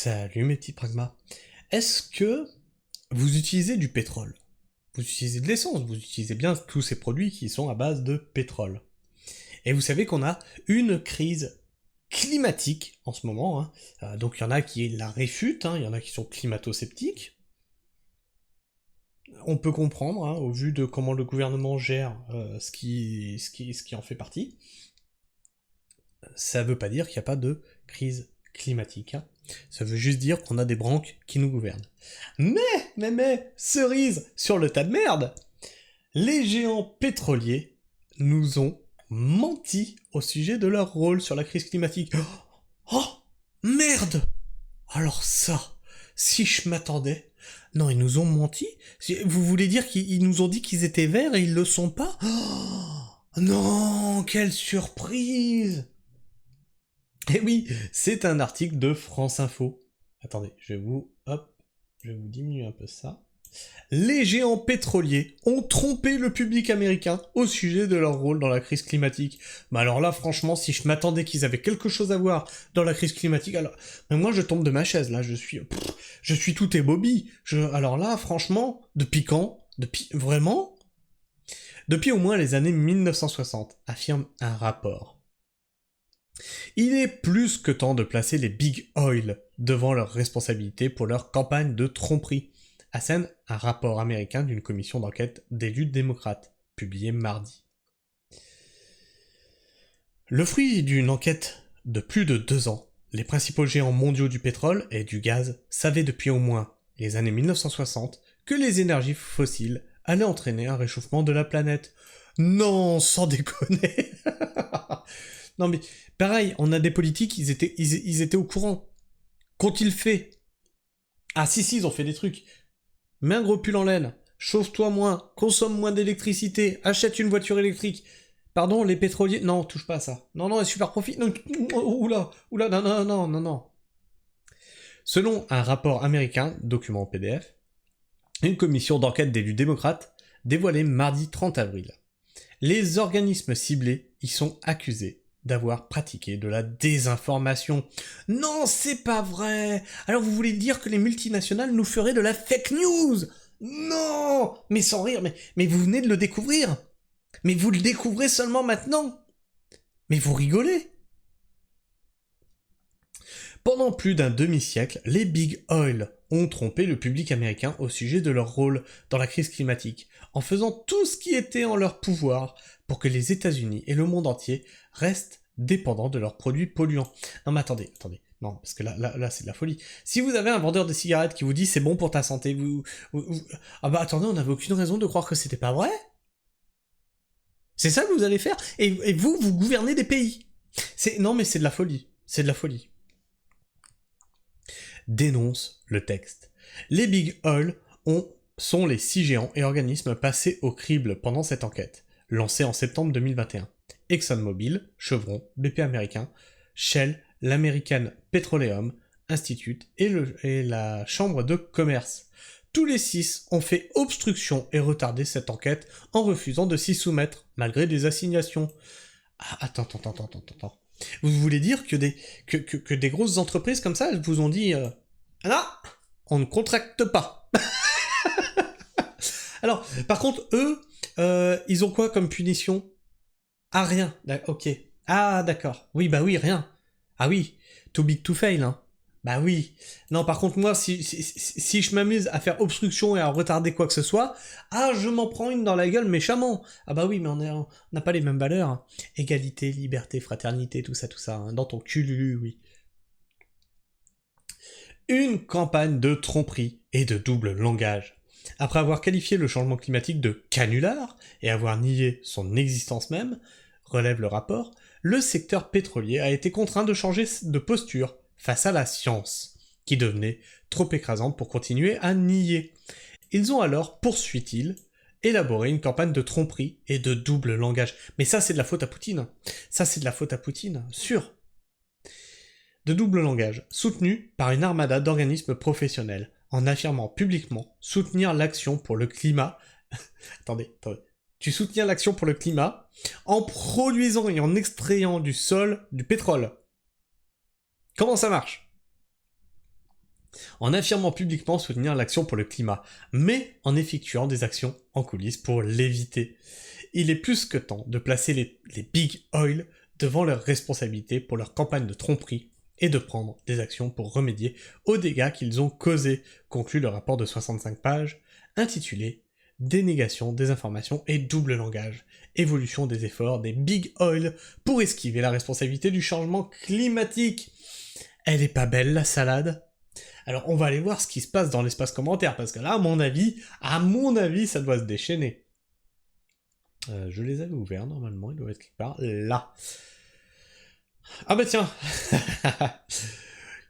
Salut mes petits pragmas. Est-ce que vous utilisez du pétrole? Vous utilisez de l'essence, vous utilisez bien tous ces produits qui sont à base de pétrole. Et vous savez qu'on a une crise climatique en ce moment, hein. Donc il y en a qui la réfutent, hein, il y en a qui sont climato-sceptiques. On peut comprendre, hein, au vu de comment le gouvernement gère ce qui en fait partie. Ça veut pas dire qu'il n'y a pas de crise climatique, hein. Ça veut juste dire qu'on a des branques qui nous gouvernent. Mais, cerise sur le tas de merde, les géants pétroliers nous ont menti au sujet de leur rôle sur la crise climatique. Oh, merde! Alors ça, si je m'attendais... Non, ils nous ont menti? Vous voulez dire qu'ils nous ont dit qu'ils étaient verts et ils le sont pas? Oh, non, quelle surprise! Et oui, c'est un article de France Info. Attendez, je vais vous diminuer un peu ça. Les géants pétroliers ont trompé le public américain au sujet de leur rôle dans la crise climatique. Mais alors là, franchement, si je m'attendais qu'ils avaient quelque chose à voir dans la crise climatique, alors... Mais moi, je tombe de ma chaise, là, je suis tout ébobie. Alors là, franchement, depuis quand? Vraiment? Depuis au moins les années 1960, affirme un rapport. Il est plus que temps de placer les Big Oil devant leurs responsabilités pour leur campagne de tromperie, assène un rapport américain d'une commission d'enquête d'élus démocrates, publié mardi. Le fruit d'une enquête de plus de 2 ans, les principaux géants mondiaux du pétrole et du gaz savaient depuis au moins les années 1960 que les énergies fossiles allaient entraîner un réchauffement de la planète. Non, sans déconner. Non mais, pareil, on a des politiques, ils étaient au courant. Qu'ont-ils fait? Ah si, ils ont fait des trucs. Mets un gros pull en laine, chauffe-toi moins, consomme moins d'électricité, achète une voiture électrique. Pardon, les pétroliers... Non, touche pas à ça. Non, super profit... Non, oula, non. Selon un rapport américain, document PDF, une commission d'enquête d'élus démocrates dévoilée mardi 30 avril. Les organismes ciblés y sont accusés d'avoir pratiqué de la désinformation. Non, c'est pas vrai! Alors vous voulez dire que les multinationales nous feraient de la fake news? Non! Mais sans rire, mais vous venez de le découvrir! Mais vous le découvrez seulement maintenant! Mais vous rigolez! Pendant plus d'un demi-siècle, les Big Oil ont trompé le public américain au sujet de leur rôle dans la crise climatique, en faisant tout ce qui était en leur pouvoir pour que les États-Unis et le monde entier restent dépendants de leurs produits polluants. Non mais attendez. Non, parce que là c'est de la folie. Si vous avez un vendeur de cigarettes qui vous dit c'est bon pour ta santé, ah bah attendez, on n'avait aucune raison de croire que c'était pas vrai. C'est ça que vous allez faire? Et vous gouvernez des pays. Non mais c'est de la folie. C'est de la folie. Dénonce le texte. Les Big Oil sont les 6 géants et organismes passés au crible pendant cette enquête, lancée en septembre 2021. ExxonMobil, Chevron, BP américain, Shell, l'American Petroleum Institute et la Chambre de commerce. Tous les 6 ont fait obstruction et retardé cette enquête en refusant de s'y soumettre, malgré des assignations. Ah, attends. Vous voulez dire que des grosses entreprises comme ça, elles vous ont dit non, on ne contracte pas. Alors, par contre, eux, ils ont quoi comme punition? Ah, rien. Ok. Ah, d'accord. Oui, rien. Ah oui, too big to fail, hein. Bah oui. Non, par contre, moi, si je m'amuse à faire obstruction et à retarder quoi que ce soit, je m'en prends une dans la gueule méchamment. Ah bah oui, mais on n'a pas les mêmes valeurs, hein. Égalité, liberté, fraternité, tout ça, hein. Dans ton cul, oui. Une campagne de tromperie et de double langage. Après avoir qualifié le changement climatique de canular et avoir nié son existence même, relève le rapport, le secteur pétrolier a été contraint de changer de posture face à la science, qui devenait trop écrasante pour continuer à nier. Ils ont alors, poursuit-il, élaboré une campagne de tromperie et de double langage. Mais ça, c'est de la faute à Poutine. Sûr. De double langage, soutenu par une armada d'organismes professionnels, en affirmant publiquement soutenir l'action pour le climat. Attendez. Tu soutiens l'action pour le climat en produisant et en extrayant du sol du pétrole. Comment ça marche? en affirmant publiquement soutenir l'action pour le climat, mais en effectuant des actions en coulisses pour l'éviter. Il est plus que temps de placer les Big Oil devant leurs responsabilités pour leur campagne de tromperie et de prendre des actions pour remédier aux dégâts qu'ils ont causés, conclut le rapport de 65 pages, intitulé « Dénégation, désinformation et double langage. Évolution des efforts des Big Oil pour esquiver la responsabilité du changement climatique ». Elle est pas belle la salade? Alors on va aller voir ce qui se passe dans l'espace commentaire, parce que là, à mon avis, ça doit se déchaîner. Je les avais ouverts, normalement, ils doivent être quelque part là. Ah bah tiens.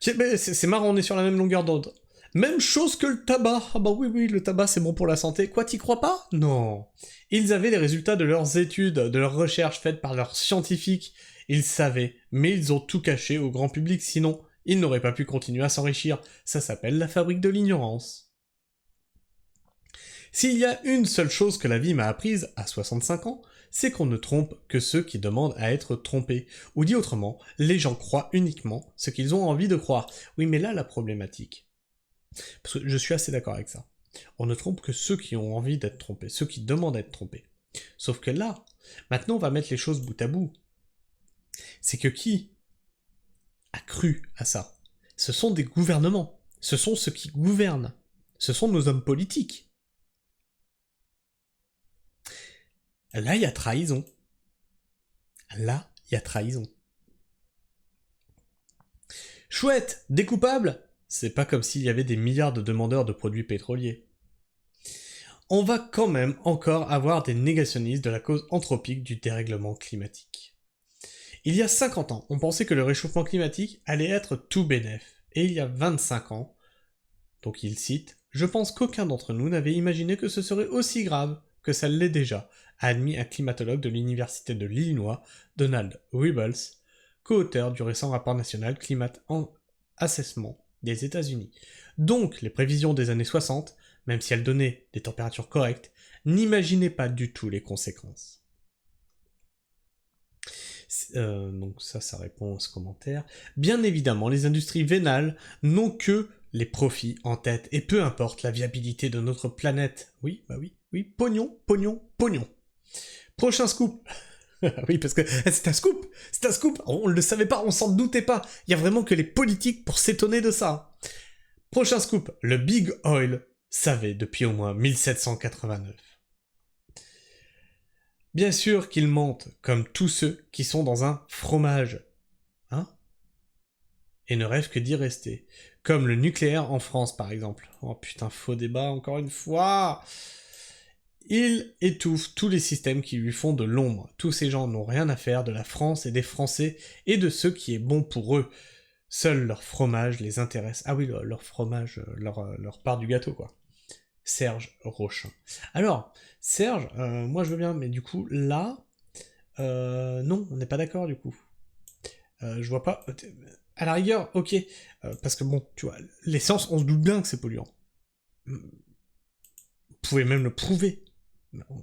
C'est marrant, on est sur la même longueur d'onde. Même chose que le tabac. Ah bah oui, le tabac c'est bon pour la santé. Quoi, t'y crois pas? Non. Ils avaient les résultats de leurs études, de leurs recherches faites par leurs scientifiques. Ils savaient, mais ils ont tout caché au grand public, sinon ils n'auraient pas pu continuer à s'enrichir. Ça s'appelle la fabrique de l'ignorance. S'il y a une seule chose que la vie m'a apprise à 65 ans, c'est qu'on ne trompe que ceux qui demandent à être trompés. Ou dit autrement, les gens croient uniquement ce qu'ils ont envie de croire. Oui, mais là, la problématique. Parce que je suis assez d'accord avec ça. On ne trompe que ceux qui ont envie d'être trompés, ceux qui demandent à être trompés. Sauf que là, maintenant on va mettre les choses bout à bout. C'est que qui a cru à ça? Ce sont des gouvernements. Ce sont ceux qui gouvernent. Ce sont nos hommes politiques. Là, il y a trahison. Là, il y a trahison. Chouette, des coupables? C'est pas comme s'il y avait des milliards de demandeurs de produits pétroliers. On va quand même encore avoir des négationnistes de la cause anthropique du dérèglement climatique. Il y a 50 ans, on pensait que le réchauffement climatique allait être tout bénef. Et il y a 25 ans, donc il cite, « Je pense qu'aucun d'entre nous n'avait imaginé que ce serait aussi grave que ça l'est déjà », a admis un climatologue de l'université de l'Illinois, Donald Rubels, co-auteur du récent rapport national Climate Assessment des États-Unis. Donc, les prévisions des années 60, même si elles donnaient des températures correctes, n'imaginaient pas du tout les conséquences. Donc ça répond à ce commentaire. Bien évidemment, les industries vénales n'ont que les profits en tête, et peu importe la viabilité de notre planète. Oui, pognon, pognon, pognon. Prochain scoop. Oui, parce que c'est un scoop, on ne le savait pas, on s'en doutait pas, il y a vraiment que les politiques pour s'étonner de ça. Prochain scoop, le Big Oil savait depuis au moins 1789. Bien sûr qu'ils mentent, comme tous ceux qui sont dans un fromage. Hein? Et ne rêvent que d'y rester. Comme le nucléaire en France, par exemple. Oh putain, faux débat, encore une fois. Il étouffe tous les systèmes qui lui font de l'ombre. Tous ces gens n'ont rien à faire de la France et des Français et de ce qui est bon pour eux. Seul leur fromage les intéresse. Ah oui, leur fromage, leur part du gâteau, quoi. Serge Rochin. Alors, Serge, moi je veux bien, mais du coup, là, non, on n'est pas d'accord, du coup. Je vois pas... À la rigueur, ok, parce que bon, tu vois, l'essence, on se doute bien que c'est polluant. Vous pouvez même le prouver.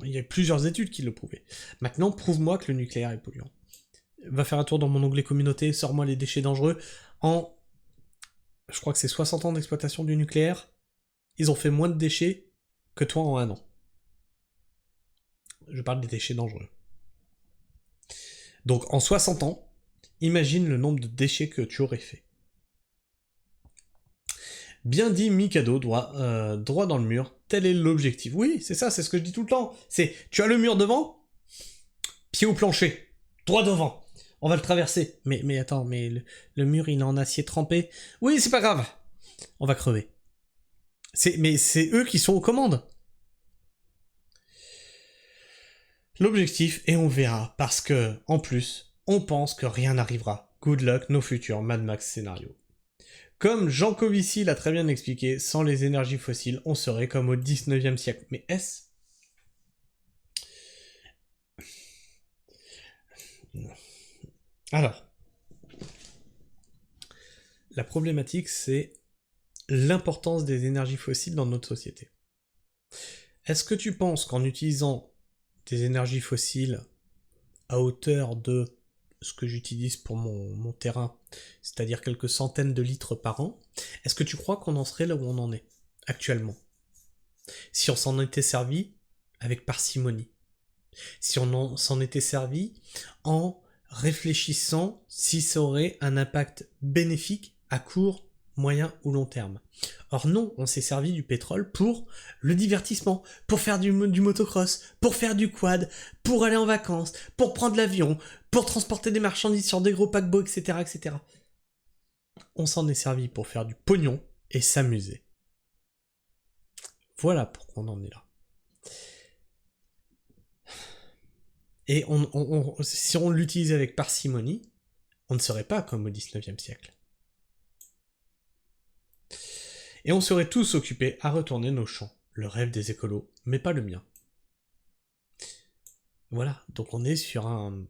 Il y a plusieurs études qui le prouvaient. Maintenant, prouve-moi que le nucléaire est polluant. Va faire un tour dans mon onglet communauté, sors-moi les déchets dangereux. Je crois que c'est 60 ans d'exploitation du nucléaire, ils ont fait moins de déchets que toi en un an. Je parle des déchets dangereux. Donc en 60 ans, imagine le nombre de déchets que tu aurais fait. Bien dit Mikado, droit dans le mur, tel est l'objectif. Oui, c'est ça, c'est ce que je dis tout le temps. C'est, tu as le mur devant, pied au plancher, droit devant. On va le traverser. Mais attends, mais le mur il est en acier trempé. Oui, c'est pas grave. On va crever. Mais c'est eux qui sont aux commandes. L'objectif, et on verra, parce que, en plus, on pense que rien n'arrivera. Good luck, nos futurs Mad Max scénarios. Comme Jean Covici l'a très bien expliqué, sans les énergies fossiles, on serait comme au 19e siècle. Mais est-ce? Alors, la problématique, c'est l'importance des énergies fossiles dans notre société. Est-ce que tu penses qu'en utilisant des énergies fossiles à hauteur de ce que j'utilise pour mon terrain, c'est-à-dire quelques centaines de litres par an, est-ce que tu crois qu'on en serait là où on en est actuellement? Si on s'en était servi avec parcimonie, si on s'en était servi en réfléchissant si ça aurait un impact bénéfique à court, moyen ou long terme. Or non, on s'est servi du pétrole pour le divertissement, pour faire du motocross, pour faire du quad, pour aller en vacances, pour prendre l'avion, pour transporter des marchandises sur des gros paquebots, etc., etc. On s'en est servi pour faire du pognon et s'amuser. Voilà pourquoi on en est là. Et si on l'utilisait avec parcimonie, on ne serait pas comme au XIXe siècle. Et on serait tous occupés à retourner nos champs. Le rêve des écolos, mais pas le mien. Voilà, donc on est sur un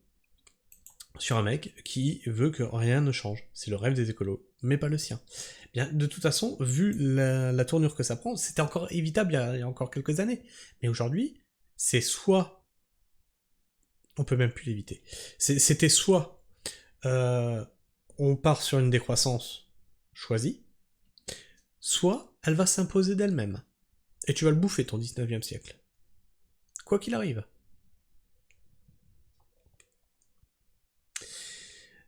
mec qui veut que rien ne change. C'est le rêve des écolos, mais pas le sien. Bien, de toute façon, vu la tournure que ça prend, c'était encore évitable il y a encore quelques années. Mais aujourd'hui, c'est soit... On peut même plus l'éviter. C'était soit on part sur une décroissance choisie, soit elle va s'imposer d'elle-même. Et tu vas le bouffer, ton 19e siècle. Quoi qu'il arrive.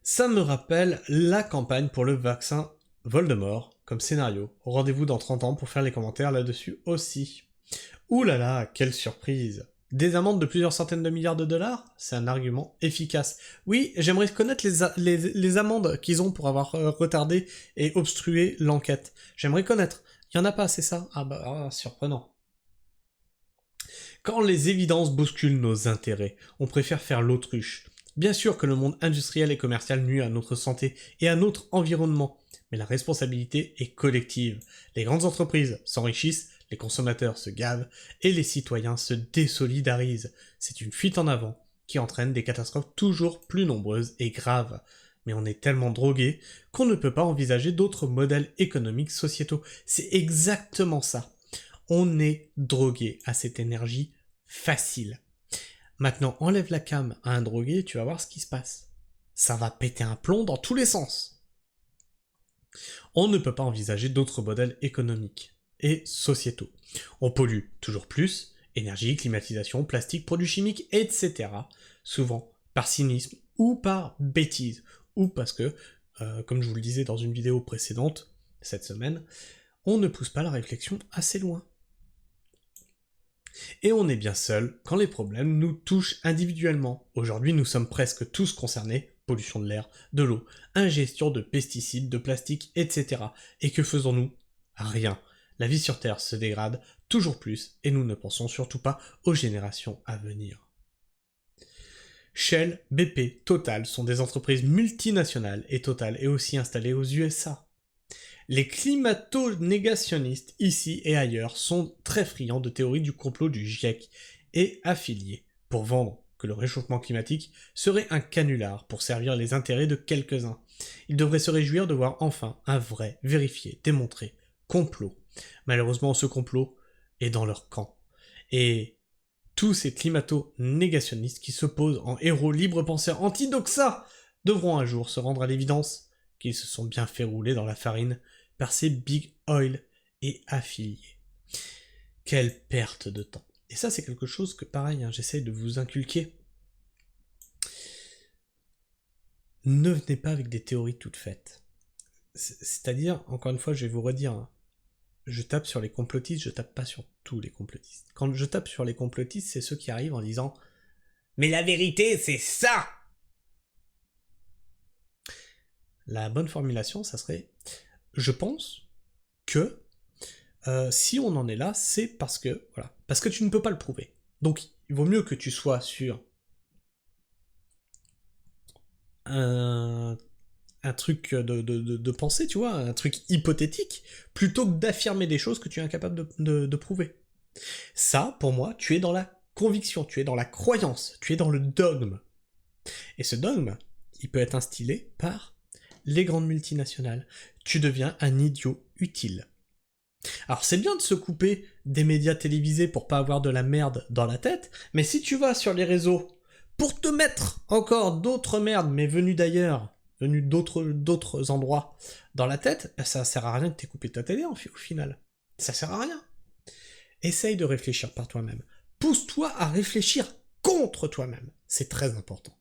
Ça me rappelle la campagne pour le vaccin Voldemort comme scénario. Rendez-vous dans 30 ans pour faire les commentaires là-dessus aussi. Ouh là là, quelle surprise! Des amendes de plusieurs centaines de milliards de dollars? C'est un argument efficace. Oui, j'aimerais connaître les amendes qu'ils ont pour avoir retardé et obstrué l'enquête. J'aimerais connaître. Il y en a pas, c'est ça? Ah bah, surprenant. Quand les évidences bousculent nos intérêts, on préfère faire l'autruche. Bien sûr que le monde industriel et commercial nuit à notre santé et à notre environnement, mais la responsabilité est collective. Les grandes entreprises s'enrichissent, les consommateurs se gavent et les citoyens se désolidarisent. C'est une fuite en avant qui entraîne des catastrophes toujours plus nombreuses et graves. Mais on est tellement drogué qu'on ne peut pas envisager d'autres modèles économiques sociétaux. C'est exactement ça. On est drogué à cette énergie facile. Maintenant, enlève la cam à un drogué, tu vas voir ce qui se passe. Ça va péter un plomb dans tous les sens. On ne peut pas envisager d'autres modèles économiques et sociétaux. On pollue toujours plus, énergie, climatisation, plastique, produits chimiques, etc. Souvent par cynisme ou par bêtise, ou parce que, comme je vous le disais dans une vidéo précédente, cette semaine, on ne pousse pas la réflexion assez loin. Et on est bien seul quand les problèmes nous touchent individuellement. Aujourd'hui, nous sommes presque tous concernés, pollution de l'air, de l'eau, ingestion de pesticides, de plastique, etc. Et que faisons-nous? Rien. La vie sur Terre se dégrade toujours plus et nous ne pensons surtout pas aux générations à venir. Shell, BP, Total sont des entreprises multinationales et Total est aussi installée aux USA. Les climato-négationnistes, ici et ailleurs, sont très friands de théories du complot du GIEC et affiliés pour vendre que le réchauffement climatique serait un canular pour servir les intérêts de quelques-uns. Ils devraient se réjouir de voir enfin un vrai, vérifié, démontré complot. Malheureusement, ce complot est dans leur camp. Et tous ces climato-négationnistes qui se posent en héros libres penseurs anti-doxa devront un jour se rendre à l'évidence qu'ils se sont bien fait rouler dans la farine par ces big oil et affiliés. Quelle perte de temps. Et ça, c'est quelque chose que, pareil, j'essaye de vous inculquer. Ne venez pas avec des théories toutes faites. C'est-à-dire, encore une fois, je vais vous redire, je tape sur les complotistes, je tape pas sur tous les complotistes. Quand je tape sur les complotistes, c'est ceux qui arrivent en disant « Mais la vérité, c'est ça !» La bonne formulation, ça serait « Je pense que si on en est là, c'est parce que tu ne peux pas le prouver. Donc, il vaut mieux que tu sois sur un truc de pensée, tu vois, un truc hypothétique, plutôt que d'affirmer des choses que tu es incapable de prouver. Ça, pour moi, tu es dans la conviction, tu es dans la croyance, tu es dans le dogme. Et ce dogme, il peut être instillé par les grandes multinationales. Tu deviens un idiot utile. Alors c'est bien de se couper des médias télévisés pour pas avoir de la merde dans la tête, mais si tu vas sur les réseaux pour te mettre encore d'autres merdes mais venues d'ailleurs, venu d'autres endroits dans la tête, ça sert à rien que t'aies coupé ta télé au final. Ça sert à rien. Essaye de réfléchir par toi-même. Pousse-toi à réfléchir contre toi-même. C'est très important.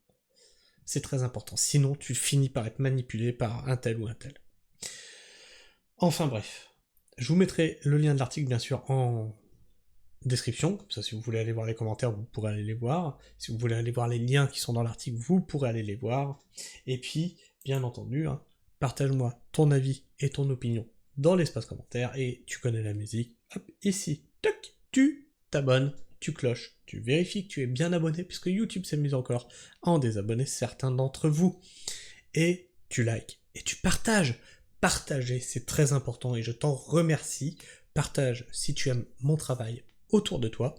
C'est très important. Sinon, tu finis par être manipulé par un tel ou un tel. Enfin bref. Je vous mettrai le lien de l'article, bien sûr, en description. Comme ça, si vous voulez aller voir les commentaires, vous pourrez aller les voir. Si vous voulez aller voir les liens qui sont dans l'article, vous pourrez aller les voir. Et puis, bien entendu, partage-moi ton avis et ton opinion dans l'espace commentaire. Et tu connais la musique. Hop, ici. Toc, tu t'abonnes, tu cloches, tu vérifies que tu es bien abonné, puisque YouTube s'amuse encore à en désabonner certains d'entre vous. Et tu likes, et tu partages. Partager, c'est très important, et je t'en remercie. Partage si tu aimes mon travail autour de toi.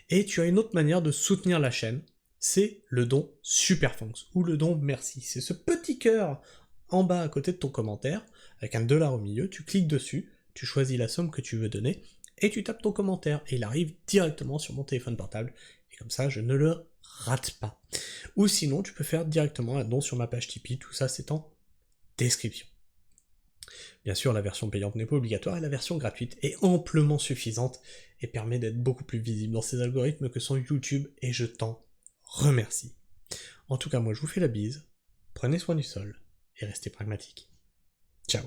Et tu as une autre manière de soutenir la chaîne, c'est le don Superfonks, ou le don merci. C'est ce petit cœur en bas à côté de ton commentaire, avec un $1 au milieu, tu cliques dessus, tu choisis la somme que tu veux donner, et tu tapes ton commentaire, et il arrive directement sur mon téléphone portable, et comme ça je ne le rate pas. Ou sinon, tu peux faire directement un don sur ma page Tipeee, tout ça c'est en description. Bien sûr, la version payante n'est pas obligatoire, et la version gratuite est amplement suffisante, et permet d'être beaucoup plus visible dans ces algorithmes que sont YouTube, et je t'en remercie. En tout cas, moi je vous fais la bise, prenez soin du sol, et restez pragmatiques. Ciao.